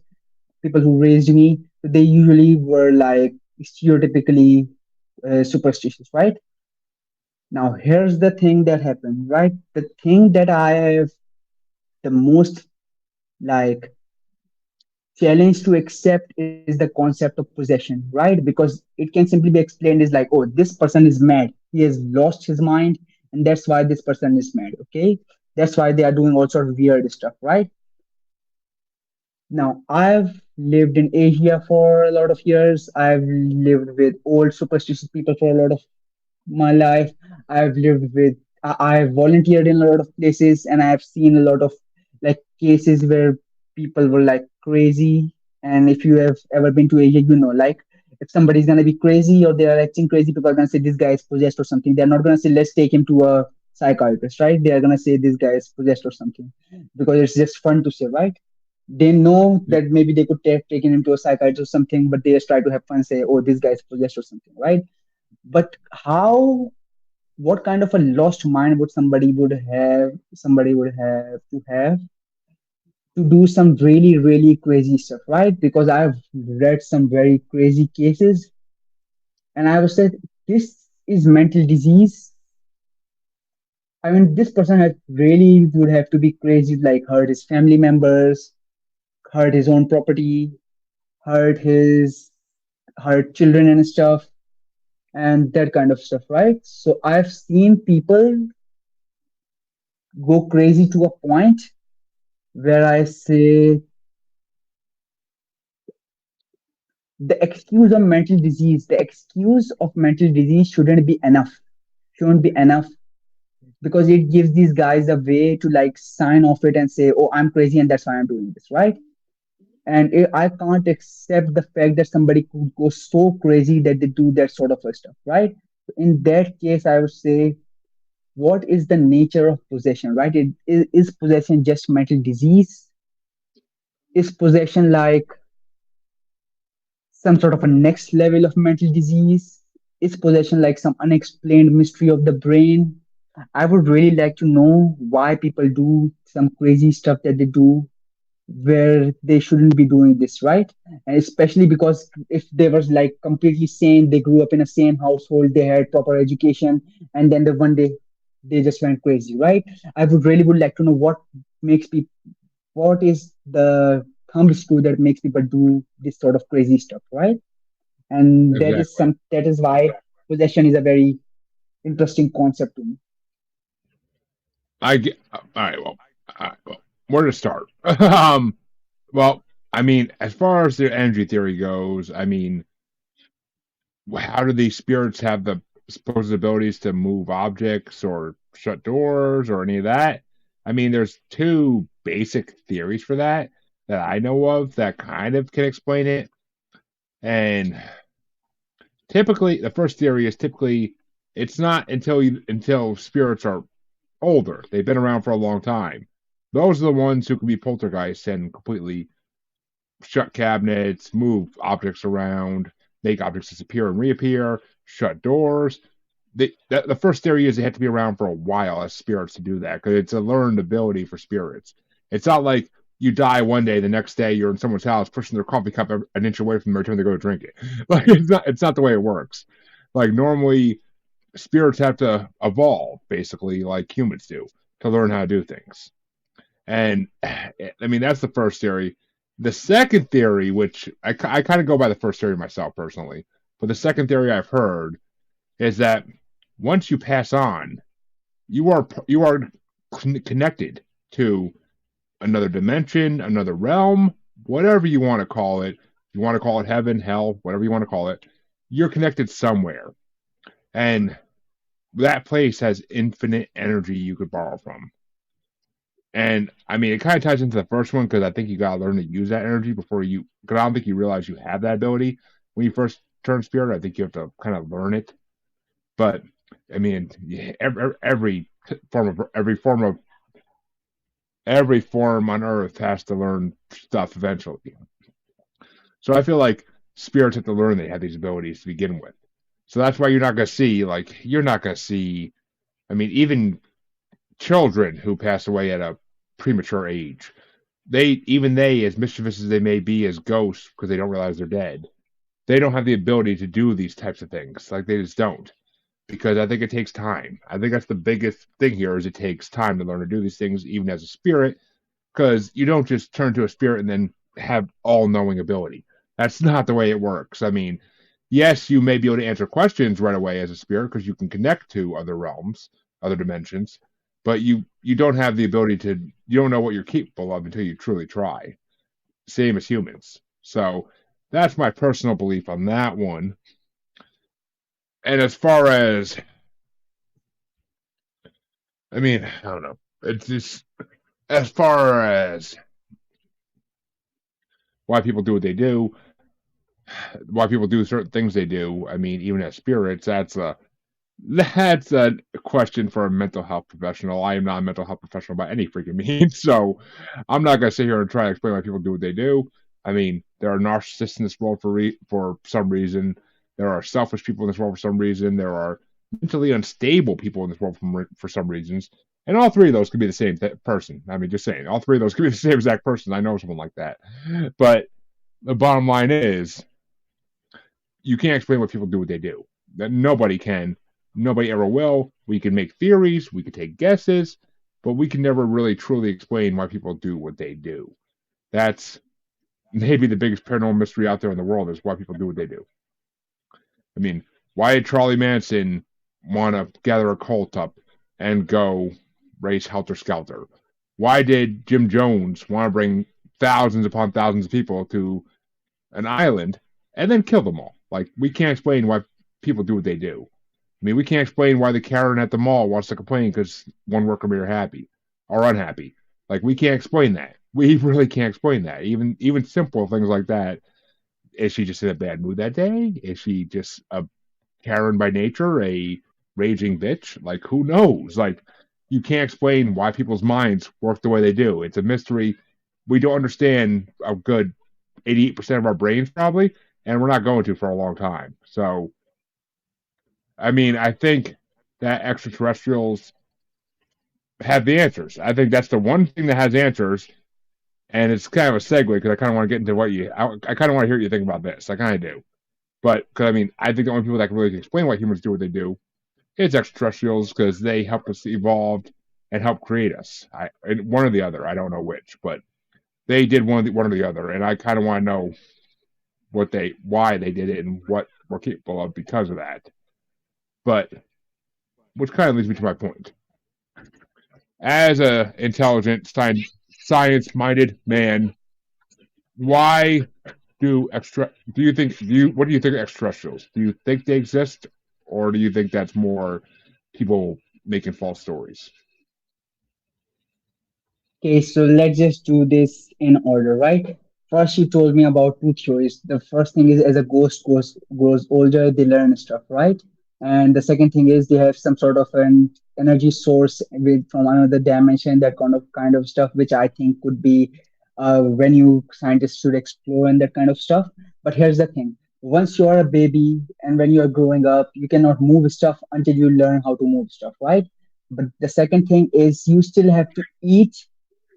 People who raised me, they usually were like stereotypically superstitious, right? Now, here's the thing that happened, right? The thing that I have the most like challenge to accept is the concept of possession, right? Because it can simply be explained as like, oh, this person is mad. He has lost his mind, and that's why this person is mad, okay? That's why they are doing all sort of weird stuff, right? Now, I've lived in Asia for a lot of years. I've lived with old superstitious people for a lot of my life. I've lived with, I've volunteered in a lot of places, and I've seen a lot of like cases where people were like crazy. And if you have ever been to Asia, you know, like if somebody's gonna be crazy or they are acting crazy, people are gonna say this guy is possessed or something. They're not gonna say let's take him to a psychiatrist, right? They are gonna say this guy is possessed or something because it's just fun to say, right? They know that maybe they could have taken him to a psychiatrist or something, but they just try to have fun, say, oh, this guy is possessed or something, right? But how, what kind of a lost mind would somebody would have to do some really really crazy stuff, right? Because I've read some very crazy cases, and I was said this is mental disease. I mean, this person had really would have to be crazy, like hurt his family members, hurt his own property, hurt his hurt children and stuff, and that kind of stuff, right? So I've seen people go crazy to a point where I say the excuse of mental disease shouldn't be enough because it gives these guys a way to like sign off it and say, oh, I'm crazy and that's why I'm doing this, right? And I can't accept the fact that somebody could go so crazy that they do that sort of a stuff, right? In that case, I would say, what is the nature of possession, right? Is possession just mental disease? Is possession like some sort of a next level of mental disease? Is possession like some unexplained mystery of the brain? I would really like to know why people do some crazy stuff that they do where they shouldn't be doing this, right? And especially because if they were like completely sane, they grew up in a same household, they had proper education, and then the one day they just went crazy, right? I would like to know makes people what is the thumb screw that makes people do this sort of crazy stuff, right? And Exactly. that is why possession is a very interesting concept to me. I get. All right. Well. All right. Well. Where to start? Well. I mean, as far as the energy theory goes, I mean, how do these spirits have the supposed abilities to move objects or shut doors or any of that? I mean, there's two basic theories for that that I know of that kind of can explain it. And typically, the first theory is typically it's not until spirits are older. They've been around for a long time. Those are the ones who can be poltergeists and completely shut cabinets, move objects around, make objects disappear and reappear, shut doors. The first theory is they have to be around for a while as spirits to do that because it's a learned ability for spirits. It's not like you die one day, the next day you're in someone's house pushing their coffee cup an inch away from them every time they go to drink it. Like it's not the way it works. Like normally spirits have to evolve basically like humans do to learn how to do things. And I mean, that's the first theory. The second theory, which I kind of go by the first theory myself personally, but the second theory I've heard is that Once you pass on, you are connected to another dimension, another realm, whatever you want to call it. You want to call it heaven, hell, whatever you want to call it. You're connected somewhere, and that place has infinite energy you could borrow from. And I mean, it kind of ties into the first one because I think you gotta learn to use that energy before you. Because I don't think you realize you have that ability when you first turn spirit. I think you have to kind of learn it. But I mean, every every form on Earth has to learn stuff eventually. So I feel like spirits have to learn they have these abilities to begin with. So that's why you're not gonna see. I mean, even children who pass away at a premature age, they, as mischievous as they may be as ghosts because they don't realize they're dead, they don't have the ability to do these types of things. Like they just don't. Because I think it takes time. I think that's the biggest thing here is it takes time to learn to do these things even as a spirit because you don't just turn to a spirit and then have all knowing ability. That's not the way it works. I mean, yes, you may be able to answer questions right away as a spirit because you can connect to other realms, other dimensions, but you don't have the ability to. You don't know what you're capable of until you truly try. Same as humans. So that's my personal belief on that one. And as far as, I mean, I don't know. It's just as far as why people do what they do, why people do certain things they do. I mean, even as spirits, that's a question for a mental health professional. I am not a mental health professional by any freaking means, so I'm not gonna sit here and try to explain why people do what they do. I mean, there are narcissists in this world for some reason. There are selfish people in this world for some reason. There are mentally unstable people in this world for some reasons. And all three of those could be the same person. I mean, just saying, all three of those could be the same exact person. I know someone like that. But the bottom line is, you can't explain why people do what they do. That nobody can. Nobody ever will. We can make theories, we can take guesses, but we can never really truly explain why people do what they do. That's maybe the biggest paranormal mystery out there in the world is why people do what they do. I mean, why did Charlie Manson want to gather a cult up and go race helter skelter? Why did Jim Jones want to bring thousands upon thousands of people to an island and then kill them all? Like, we can't explain why people do what they do. I mean, we can't explain why the Karen at the mall wants to complain because one worker made her happy or unhappy. Like, we can't explain that. We really can't explain that. Even simple things like that. Is she just in a bad mood that day? Is she just a Karen by nature, a raging bitch? Like, who knows? Like, you can't explain why people's minds work the way they do. It's a mystery. We don't understand a good 88% of our brains, probably, and we're not going to for a long time. So, I mean, I think that extraterrestrials have the answers. I think that's the one thing that has answers, and it's kind of a segue because I kind of want to get into I kind of want to hear what you think about this. I kind of do. But because I mean, I think the only people that can really explain why humans do what they do is extraterrestrials because they help us evolve and help create us. One or the other. I don't know which, but they did one or the other, and I kind of want to know why they did it and what we're capable of because of that. But which kind of leads me to my point. As a intelligent, science-minded man, why do you think what do you think of extraterrestrials? Do you think they exist, or do you think that's more people making false stories? Okay, so let's just do this in order, right? First, you told me about two theories. The first thing is as a ghost grows older, they learn stuff, right? And the second thing is they have some sort of an energy source from another dimension, that kind of stuff, which I think could be when you scientists should explore and that kind of stuff. But here's the thing: once you are a baby and when you are growing up, you cannot move stuff until you learn how to move stuff, right? But the second thing is you still have to eat,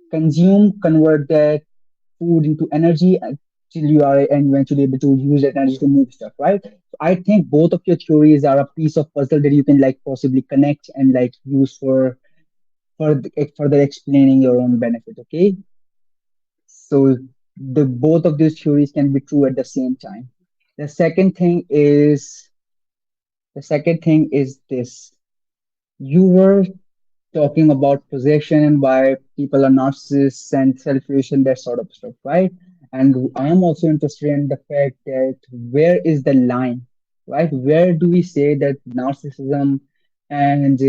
consume, convert that food into energy until you are and eventually able to use that energy to move stuff, right? So I think both of your theories are a piece of puzzle that you can like possibly connect and like use for further explaining your own benefit. Okay, so the both of these theories can be true at the same time. The second thing is The second thing is this. You were talking about possession and why people are narcissists and selfish and that sort of stuff, right? And I'm also interested in the fact that where is the line, right? Where do we say that narcissism and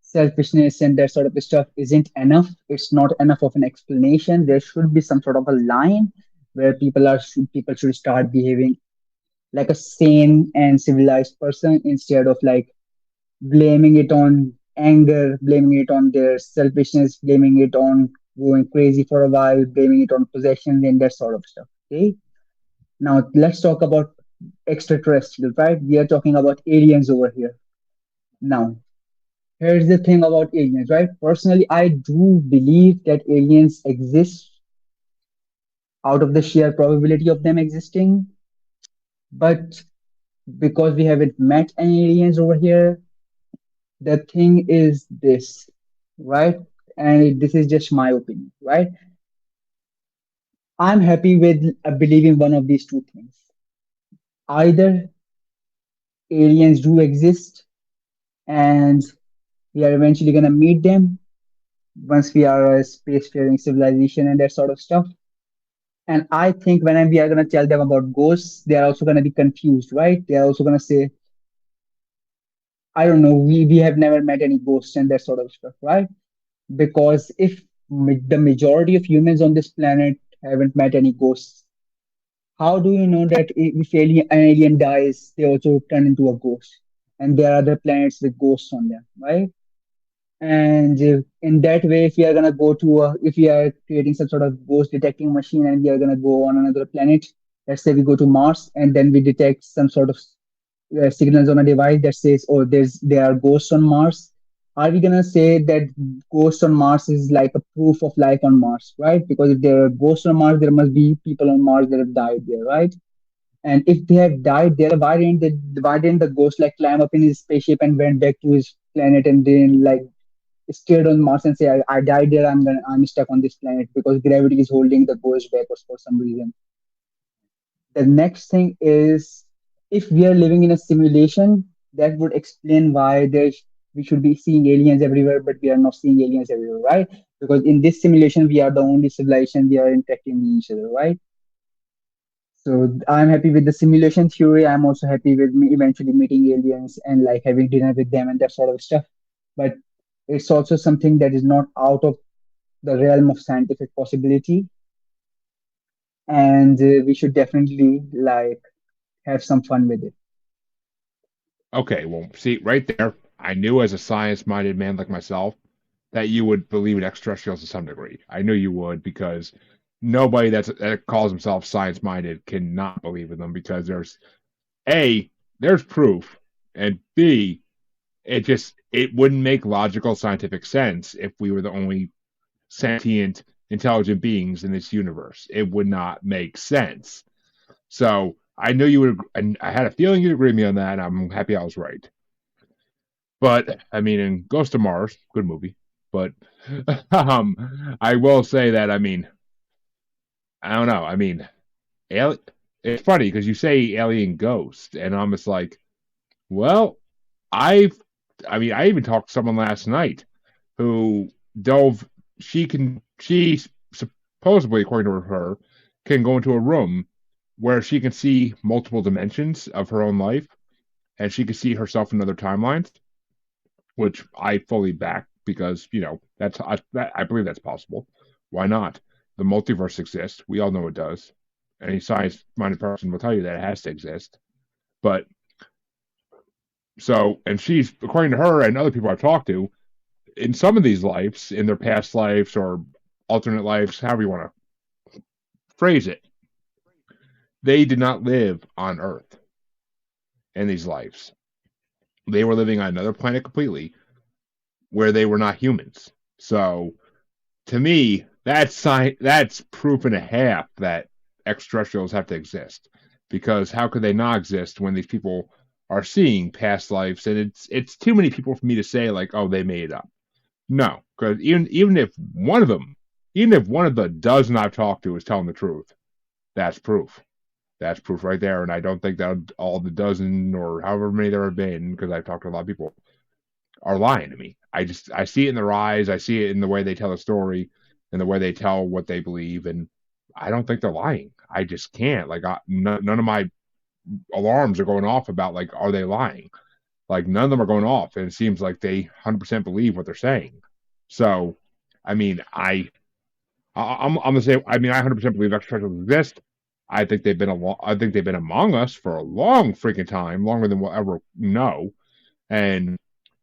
selfishness and that sort of stuff isn't enough? It's not enough of an explanation. There should be some sort of a line where people should start behaving like a sane and civilized person instead of like blaming it on anger, blaming it on their selfishness, blaming it on going crazy for a while, blaming it on possessions and that sort of stuff. Okay. Now let's talk about extraterrestrial, right? We are talking about aliens over here. Now, here's the thing about aliens, right? Personally, I do believe that aliens exist out of the sheer probability of them existing, but because we haven't met any aliens over here, the thing is this, right? And this is just my opinion, right? I'm happy with believing one of these two things. Either aliens do exist and we are eventually going to meet them once we are a spacefaring civilization and that sort of stuff. And I think when we are going to tell them about ghosts, they are also going to be confused, right? They are also going to say, I don't know, we have never met any ghosts and that sort of stuff, right? Because if the majority of humans on this planet haven't met any ghosts, how do you know that if an alien dies, they also turn into a ghost? And there are other planets with ghosts on them, right? And in that way, if we are creating some sort of ghost detecting machine and we are gonna go on another planet, let's say we go to Mars and then we detect some sort of signals on a device that says, "Oh, there are ghosts on Mars." Are we gonna say that ghosts on Mars is like a proof of life on Mars, right? Because if there are ghosts on Mars, there must be people on Mars that have died there, right? And if they have died there, why didn't the ghost like climb up in his spaceship and went back to his planet and then like stayed on Mars and say, I died there, I'm stuck on this planet because gravity is holding the ghost back or for some reason. The next thing is if we are living in a simulation, that would explain why we should be seeing aliens everywhere, but we are not seeing aliens everywhere, right? Because in this simulation, we are the only civilization we are interacting with each other, right? So I'm happy with the simulation theory. I'm also happy with me eventually meeting aliens and like having dinner with them and that sort of stuff. But it's also something that is not out of the realm of scientific possibility, and we should definitely like have some fun with it. Okay, well, see, right there, I knew as a science-minded man like myself that you would believe in extraterrestrials to some degree. I knew you would because nobody that calls himself science-minded cannot believe in them because a there's proof, and b it wouldn't make logical scientific sense if we were the only sentient intelligent beings in this universe. It would not make sense. So I knew you would, and I had a feeling you'd agree with me on that. And I'm happy I was right. But I mean, in Ghost of Mars, good movie. But I will say that I don't know. Ali- it's funny because you say alien ghost, and I'm just like, well, I've, I even talked to someone last night who dove. She supposedly, according to her, can go into a room where she can see multiple dimensions of her own life, and she can see herself in other timelines, which I fully back because I believe that's possible. Why not? The multiverse exists. We all know it does. Any science-minded person will tell you that it has to exist. But and she's according to her and other people I've talked to, in some of these lives, in their past lives or alternate lives, however you want to phrase it, they did not live on Earth in these lives. They were living on another planet completely where they were not humans. So to me, that's proof and a half that extraterrestrials have to exist. Because how could they not exist when these people are seeing past lives? And it's too many people for me to say like, oh, they made it up. No, because even if one of the dozen I've talked to is telling the truth, that's proof. That's proof right there. And I don't think that all the dozen or however many there have been, because I've talked to a lot of people, are lying to me. I see it in their eyes. I see it in the way they tell a story and the way they tell what they believe. And I don't think they're lying. I just can't. None of my alarms are going off about like, are they lying? Like none of them are going off, and it seems like they 100% believe what they're saying. So, I mean, I'm the same. I mean, I 100% believe extraterrestrials exist. I think they've been among us for a long freaking time, longer than we'll ever know. And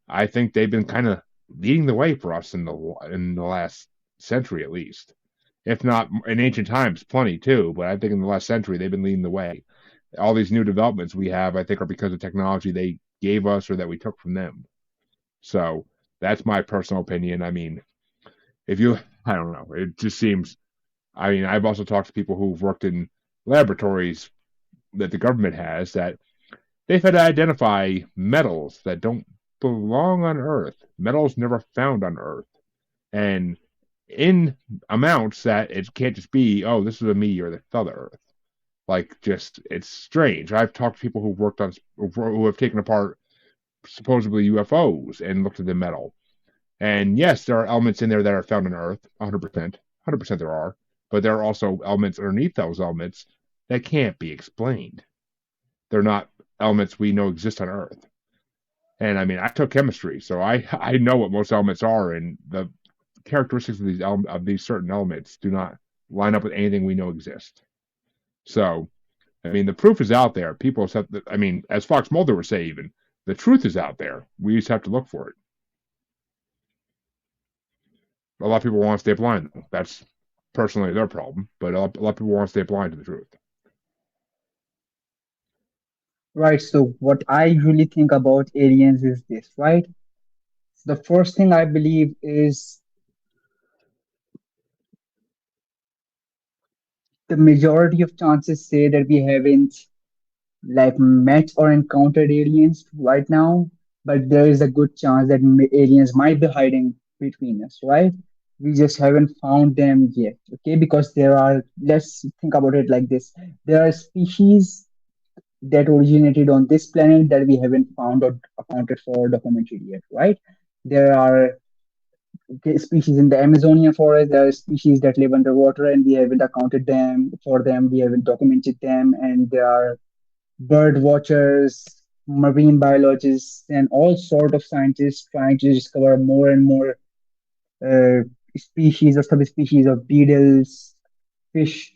I think they've been kind of leading the way for us in the last century at least. If not in ancient times, plenty too. But I think in the last century they've been leading the way. All these new developments we have, I think, are because of technology they gave us or that we took from them. So that's my personal opinion. I mean, if you, I don't know, it just seems. I mean, I've also talked to people who've worked in laboratories that the government has that they've had to identify metals that don't belong on Earth, metals never found on Earth, and in amounts that it can't just be, oh, this is a meteor that fell to Earth. Like, just it's strange. I've talked to people who have taken apart supposedly UFOs and looked at the metal. And yes, there are elements in there that are found on Earth, 100%. 100% there are. But there are also elements underneath those elements that can't be explained. They're not elements we know exist on Earth. And I mean, I took chemistry, so I know what most elements are, and the characteristics of these certain elements do not line up with anything we know exists. So, I mean, the proof is out there. People have, I mean, as Fox Mulder would say, even the truth is out there. We just have to look for it. A lot of people want to stay blind, though. That's personally their problem, but a lot of people want to stay blind to the truth. Right. So what I usually think about aliens is this, right? The first thing I believe is the majority of chances say that we haven't like met or encountered aliens right now, but there is a good chance that aliens might be hiding between us, right? We just haven't found them yet, okay? Because there are, let's think about it like this: there are species that originated on this planet that we haven't found or accounted for or documented yet, right? There are species in the Amazonian forest, there are species that live underwater and we haven't accounted them, we haven't documented them, and there are bird watchers, marine biologists, and all sort of scientists trying to discover more and more uh, species or subspecies of beetles, fish,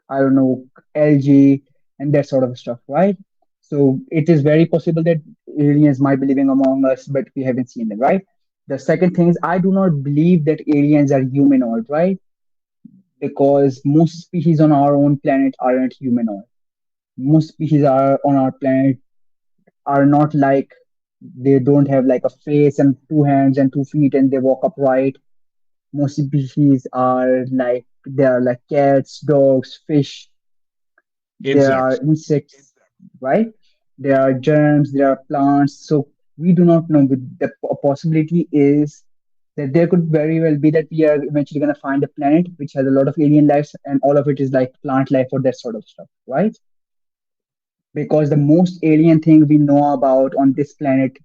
I don't know, algae, and that sort of stuff, right? So it is very possible that aliens might be living among us, but we haven't seen them, right? The second thing is, I do not believe that aliens are humanoid, right? Because most species on our own planet aren't humanoid. Most species are on our planet are not like, they don't have like a face and two hands and 2 feet and they walk upright. Most species are like, they are like cats, dogs, fish. There are Insects. insects, right? There are germs, there are plants. So we do not know. The possibility is that there could very well be that we are eventually going to find a planet which has a lot of alien lives and all of it is like plant life or that sort of stuff, right? Because the most alien thing we know about on this planet,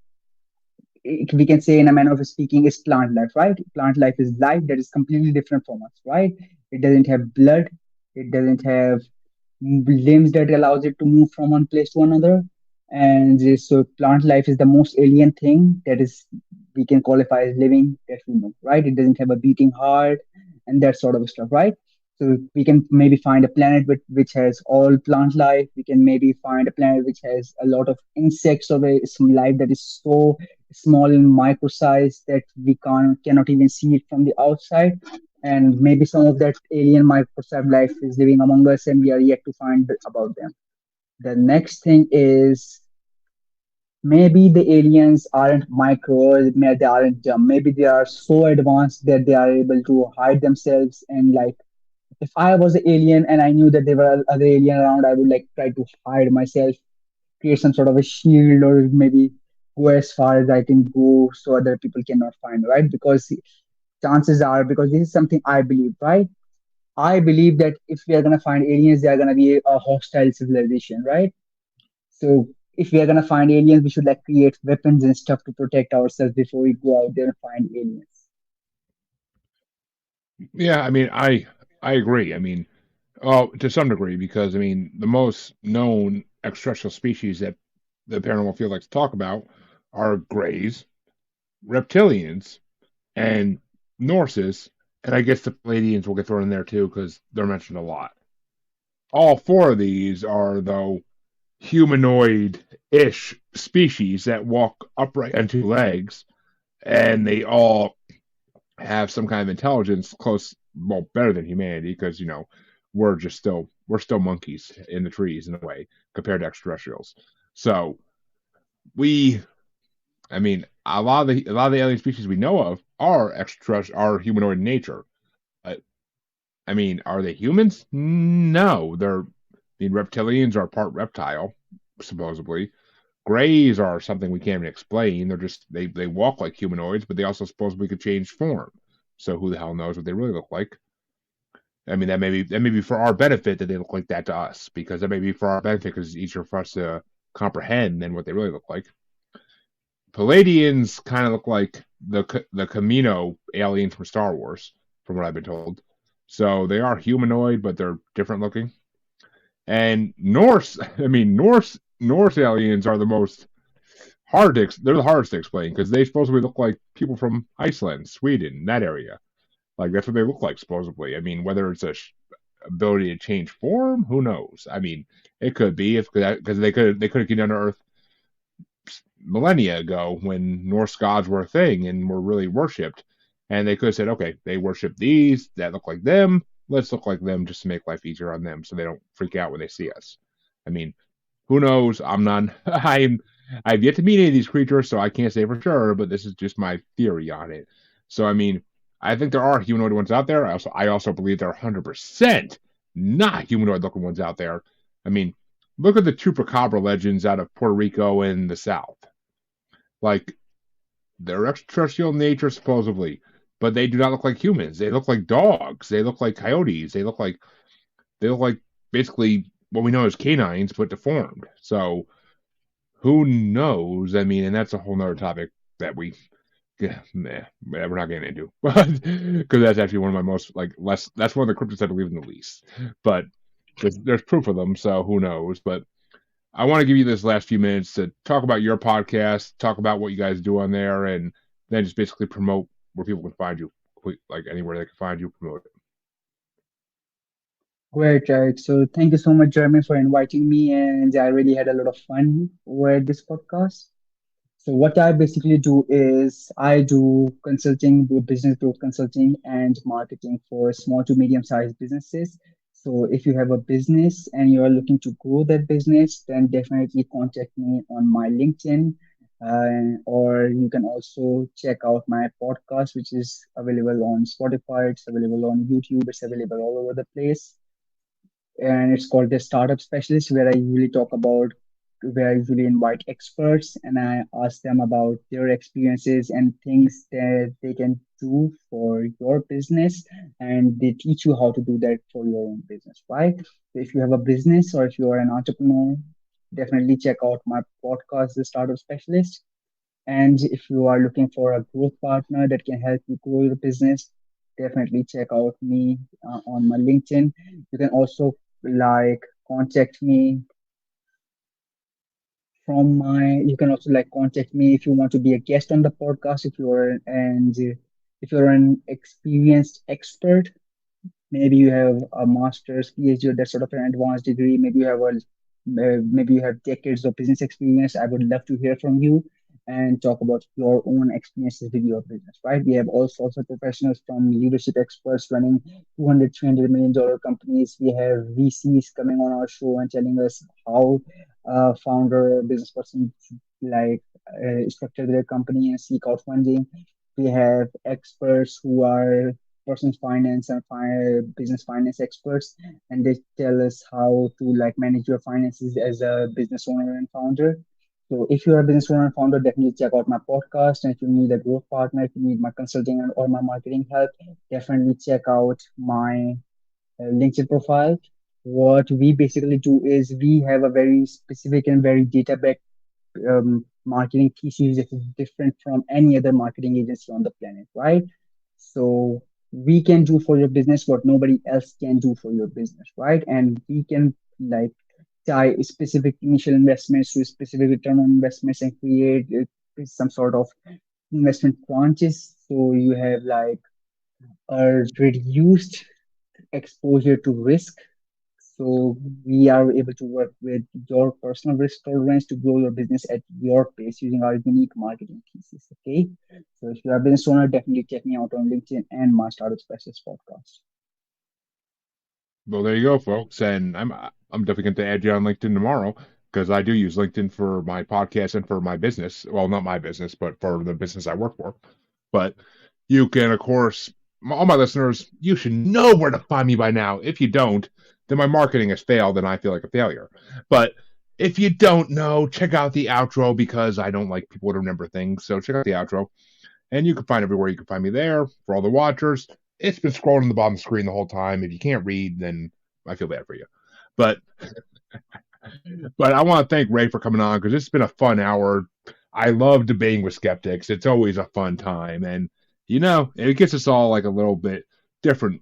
we can say in a manner of speaking, is plant life, right? Plant life is life that is completely different from us, right? It doesn't have blood, it doesn't have limbs that allows it to move from one place to another. And so plant life is the most alien thing that is, we can qualify as living, that we know, right? It doesn't have a beating heart and that sort of stuff, right? So we can maybe find a planet which has all plant life. We can maybe find a planet which has a lot of insects or some life that is so small and micro size that we cannot even see it from the outside. And maybe some of that alien microscopic life is living among us and we are yet to find about them. The next thing is, maybe the aliens aren't micro, maybe they aren't dumb, maybe they are so advanced that they are able to hide themselves. And like, if I was an alien and I knew that there were other alien around, I would like try to hide myself, create some sort of a shield, or maybe go as far as I can go so other people cannot find, right? Because chances are, because this is something I believe, right? I believe that if we are gonna find aliens, they are gonna be a hostile civilization, right? So if we are gonna find aliens, we should like create weapons and stuff to protect ourselves before we go out there and find aliens. Yeah, I mean, I agree. I mean, oh, to some degree, because I mean, the most known extraterrestrial species that the paranormal field likes to talk about are greys, reptilians, and Norses, and I guess the Palladians will get thrown in there too because they're mentioned a lot. All four of these are, though, humanoid-ish species that walk upright on two legs, and they all have some kind of intelligence close, well, better than humanity because we're still monkeys in the trees in a way compared to extraterrestrials. So we, I mean, a lot of the alien species we know of are are humanoid in nature. Uh, I mean, are they humans? No, they're. I mean, reptilians are part reptile, supposedly. Greys are something we can't even explain. They're just they walk like humanoids, but they also supposedly could change form. So who the hell knows what they really look like? I mean, that may be for our benefit that they look like that to us, because that may be for our benefit because it's easier for us to comprehend than what they really look like. Palladians kind of look like the Camino aliens from Star Wars, from what I've been told. So they are humanoid, but they're different looking. And Norse, I mean Norse aliens are the most they're the hardest to explain because they supposedly look like people from Iceland, Sweden, that area. Like that's what they look like supposedly. I mean, whether it's a ability to change form, who knows? I mean, it could be if because they could have come down to Earth millennia ago when Norse gods were a thing and were really worshipped, and they could have said, okay, they worship these that look like them. Let's look like them just to make life easier on them, so they don't freak out when they see us. I mean, who knows? I'm not. I've yet to meet any of these creatures, so I can't say for sure. But this is just my theory on it. So I mean, I think there are humanoid ones out there. I also believe there are 100% not humanoid looking ones out there. I mean, look at the chupacabra legends out of Puerto Rico and the South. Like they're extraterrestrial in nature supposedly, but they do not look like humans. They look like dogs. They look like coyotes. They look like basically what we know as canines, but deformed. So who knows? I mean, and that's a whole nother topic that yeah, we're not getting into, but because that's actually one of my most like less. That's one of the cryptids I believe in the least. But there's proof of them, so who knows? But I want to give you this last few minutes to talk about your podcast, talk about what you guys do on there, and then just basically promote where people can find you, like anywhere they can find you, promote it. Great, right. So thank you so much, Jeremy, for inviting me, and I really had a lot of fun with this podcast. So what I basically do is I do consulting, do business growth consulting and marketing for small to medium sized businesses. So if you have a business and you are looking to grow that business, then definitely contact me on my LinkedIn. Or you can also check out my podcast, which is available on Spotify, it's available on YouTube, it's available all over the place, and it's called the Startup Specialist, where I usually talk about, where I usually invite experts and I ask them about their experiences and things that they can do for your business, and they teach you how to do that for your own business, right? So if you have a business or if you are an entrepreneur, definitely check out my podcast, The Startup Specialist. And if you are looking for a growth partner that can help you grow your business, definitely check out me on my LinkedIn. You can also like contact me from my, you can also like contact me if you want to be a guest on the podcast, if you're and if you're an experienced expert. Maybe you have a master's, PhD, or that sort of an advanced degree. Maybe you have a maybe you have decades of business experience. I would love to hear from you and talk about your own experiences with your business, right? We have all sorts of professionals, from leadership experts running 200, $300 million companies. We have VCs coming on our show and telling us how a founder, business person should like structure their company and seek out funding. We have experts who are personal finance and business finance experts, and they tell us how to like manage your finances as a business owner and founder. So if you're a business owner and founder, definitely check out my podcast. And if you need a growth partner, if you need my consulting or my marketing help, definitely check out my LinkedIn profile. What we basically do is we have a very specific and very data-backed marketing thesis that is different from any other marketing agency on the planet, right? So we can do for your business what nobody else can do for your business, right? And we can like tie specific initial investments to specific return on investments and create some sort of investment tranches. So you have like a reduced exposure to risk, so we are able to work with your personal risk tolerance to grow your business at your pace using our unique marketing thesis. Okay. So if you are a business owner, definitely check me out on LinkedIn and my Startup Specialist podcast. Well, there you go, folks. And I'm definitely going to add you on LinkedIn tomorrow because I do use LinkedIn for my podcast and for my business. Well, not my business, but for the business I work for. But you can, of course, all my listeners, you should know where to find me by now. If you don't, then my marketing has failed and I feel like a failure. But if you don't know, check out the outro because I don't like people to remember things. So check out the outro. And you can find everywhere. You can find me there for all the watchers. It's been scrolling on the bottom of the screen the whole time. If you can't read, then I feel bad for you. But I want to thank Ray for coming on because it's been a fun hour. I love debating with skeptics. It's always a fun time, and it gets us all like a little bit different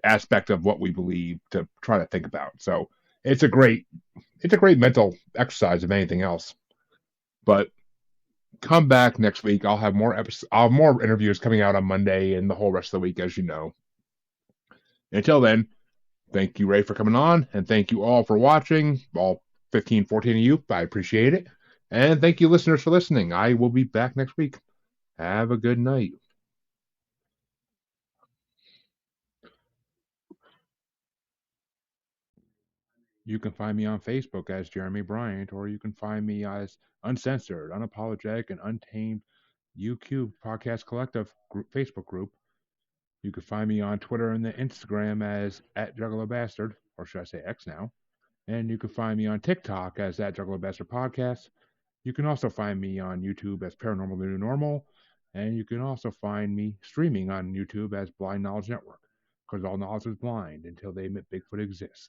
aspect of what we believe to try to think about. So it's a great mental exercise if anything else. But come back next week. I'll have more episodes. I'll have more interviews coming out on Monday and the whole rest of the week, as you know. Until then, thank you, Ray, for coming on, and thank you all for watching. All 15, 14 of you, I appreciate it. And thank you, listeners, for listening. I will be back next week. Have a good night. You can find me on Facebook as Jeremy Bryant, or you can find me as Uncensored, Unapologetic, and Untamed UQ Podcast Collective Facebook group. You can find me on Twitter and the Instagram as at Juggalo Bastard, or should I say X now. And you can find me on TikTok as at Juggalo Bastard Podcast. You can also find me on YouTube as Paranormal The New Normal. And you can also find me streaming on YouTube as Blind Knowledge Network, because all knowledge is blind until they admit Bigfoot exists.